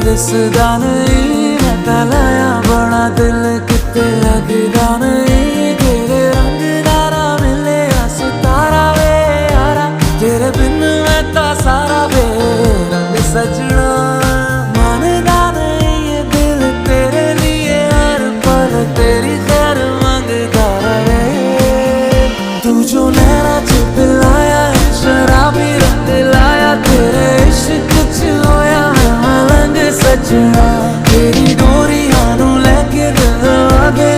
दिसदा नहीं मैं तां लाया बड़ा दिल किते लगदा नहीं तेरे रंग दारा मिले सितारा वे यारा तेरे बिन मैं तां सारा वे रंग सजना मानदा नहीं ये दिल तेरे लिए हर पल तेरी खैर मांगदा रहे तू जो नैना च पिलाया शराबी रंग लाया तेरे इश्क च होया मैं मलंग सजना तेरी डोरियां नू लेके दिल आगे